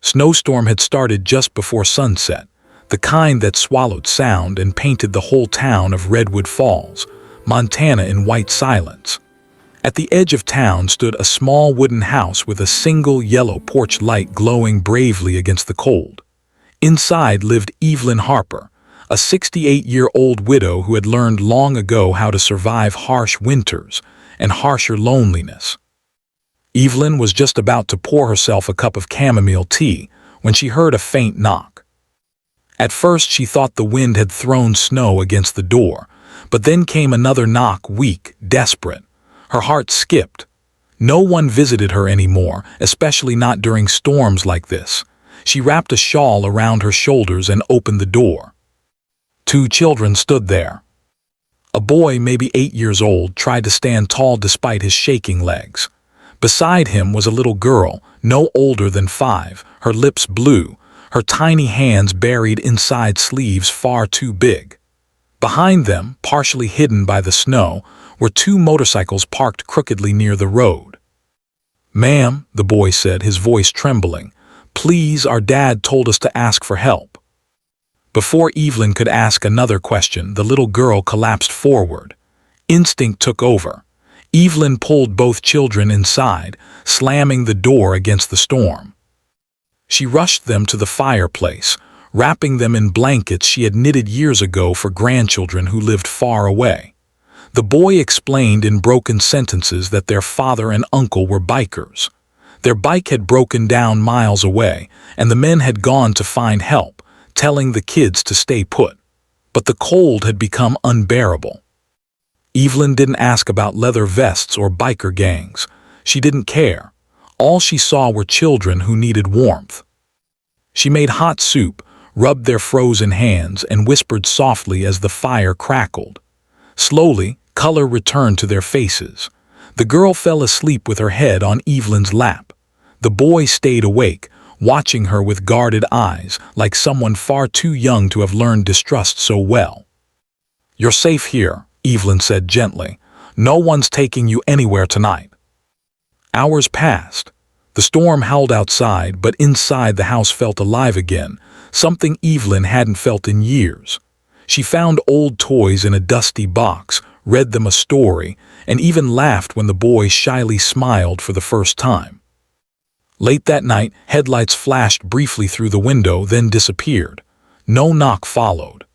Snowstorm had started just before sunset, the kind that swallowed sound and painted the whole town of Redwood Falls, Montana in white silence. At the edge of town stood a small wooden house with a single yellow porch light glowing bravely against the cold. Inside lived Evelyn Harper, a 68-year-old widow who had learned long ago how to survive harsh winters and harsher loneliness. Evelyn was just about to pour herself a cup of chamomile tea when she heard a faint knock. At first she thought the wind had thrown snow against the door, but then came another knock, weak, desperate. Her heart skipped. No one visited her anymore, especially not during storms like this. She wrapped a shawl around her shoulders and opened the door. Two children stood there. A boy, maybe 8 years old, tried to stand tall despite his shaking legs. Beside him was a little girl, no older than 5, her lips blue, her tiny hands buried inside sleeves far too big. Behind them, partially hidden by the snow, were 2 motorcycles parked crookedly near the road. "Ma'am," the boy said, his voice trembling, "please, our dad told us to ask for help." Before Evelyn could ask another question, the little girl collapsed forward. Instinct took over. Evelyn pulled both children inside, slamming the door against the storm. She rushed them to the fireplace, wrapping them in blankets she had knitted years ago for grandchildren who lived far away. The boy explained in broken sentences that their father and uncle were bikers. Their bike had broken down miles away, and the men had gone to find help, telling the kids to stay put. But the cold had become unbearable. Evelyn didn't ask about leather vests or biker gangs. She didn't care. All she saw were children who needed warmth. She made hot soup, rubbed their frozen hands, and whispered softly as the fire crackled. Slowly, color returned to their faces. The girl fell asleep with her head on Evelyn's lap. The boy stayed awake, watching her with guarded eyes, like someone far too young to have learned distrust so well. "You're safe here," Evelyn said gently. "No one's taking you anywhere tonight." Hours passed. The storm howled outside, but inside the house felt alive again, something Evelyn hadn't felt in years. She found old toys in a dusty box, read them a story, and even laughed when the boy shyly smiled for the first time. Late that night, headlights flashed briefly through the window, then disappeared. No knock followed.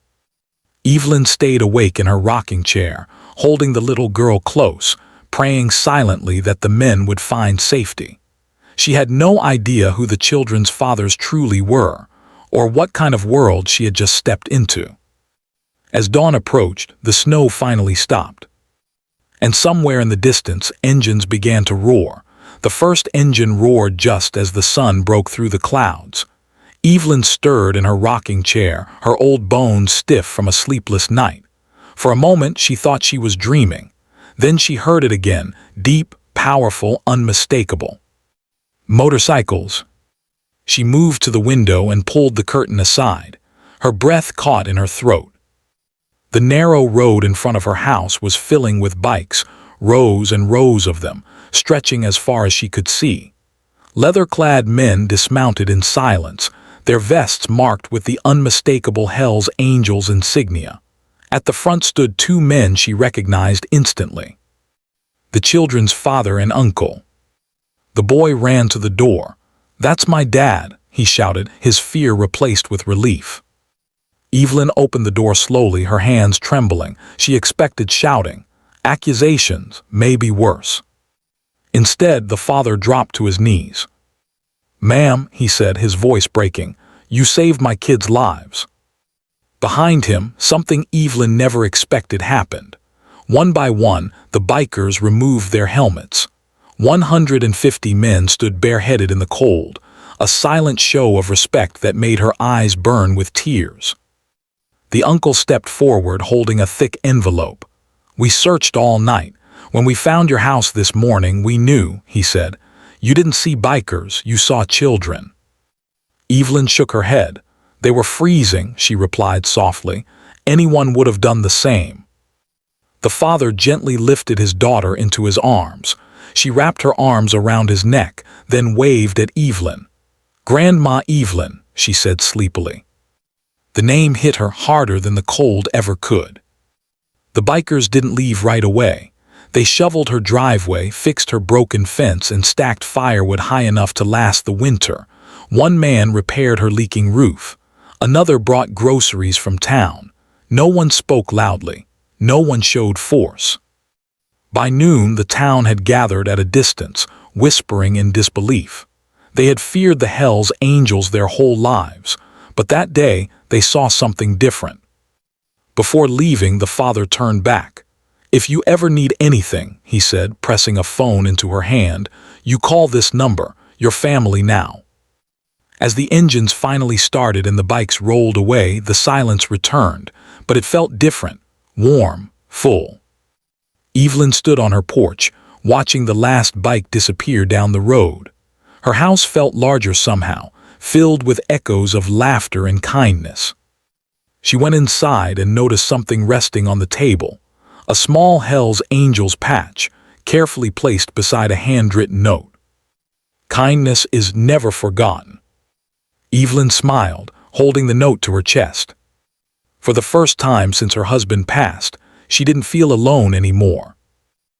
Evelyn stayed awake in her rocking chair, holding the little girl close, praying silently that the men would find safety. She had no idea who the children's fathers truly were, or what kind of world she had just stepped into. As dawn approached, the snow finally stopped. And somewhere in the distance, engines began to roar. The first engine roared just as the sun broke through the clouds. Evelyn stirred in her rocking chair, her old bones stiff from a sleepless night. For a moment she thought she was dreaming. Then she heard it again, deep, powerful, unmistakable. "Motorcycles." She moved to the window and pulled the curtain aside. Her breath caught in her throat. The narrow road in front of her house was filling with bikes, rows and rows of them, stretching as far as she could see. Leather-clad men dismounted in silence, their vests marked with the unmistakable Hell's Angels insignia. At the front stood 2 men she recognized instantly. The children's father and uncle. The boy ran to the door. "That's my dad," he shouted, his fear replaced with relief. Evelyn opened the door slowly, her hands trembling. She expected shouting, accusations, maybe worse. Instead, the father dropped to his knees. "Ma'am," he said, his voice breaking, "you saved my kids' lives." Behind him, something Evelyn never expected happened. One by one, the bikers removed their helmets. 150 men stood bareheaded in the cold, a silent show of respect that made her eyes burn with tears. The uncle stepped forward, holding a thick envelope. "We searched all night. When we found your house this morning, we knew," he said. "You didn't see bikers, you saw children." Evelyn shook her head. "They were freezing," she replied softly. "Anyone would have done the same." The father gently lifted his daughter into his arms. She wrapped her arms around his neck, then waved at Evelyn. Grandma Evelyn, she said sleepily. The name hit her harder than the cold ever could. The bikers didn't leave right away. They shoveled her driveway, fixed her broken fence, and stacked firewood high enough to last the winter. One man repaired her leaking roof. Another brought groceries from town. No one spoke loudly. No one showed force. By noon, the town had gathered at a distance, whispering in disbelief. They had feared the Hell's Angels their whole lives, but that day they saw something different. Before leaving, the father turned back. "If you ever need anything," he said, pressing a phone into her hand, "you call this number, your family now." As the engines finally started and the bikes rolled away, the silence returned, but it felt different, warm, full. Evelyn stood on her porch, watching the last bike disappear down the road. Her house felt larger somehow, filled with echoes of laughter and kindness. She went inside and noticed something resting on the table, a small Hell's Angels patch, carefully placed beside a handwritten note. "Kindness is never forgotten." Evelyn smiled, holding the note to her chest. For the first time since her husband passed, she didn't feel alone anymore.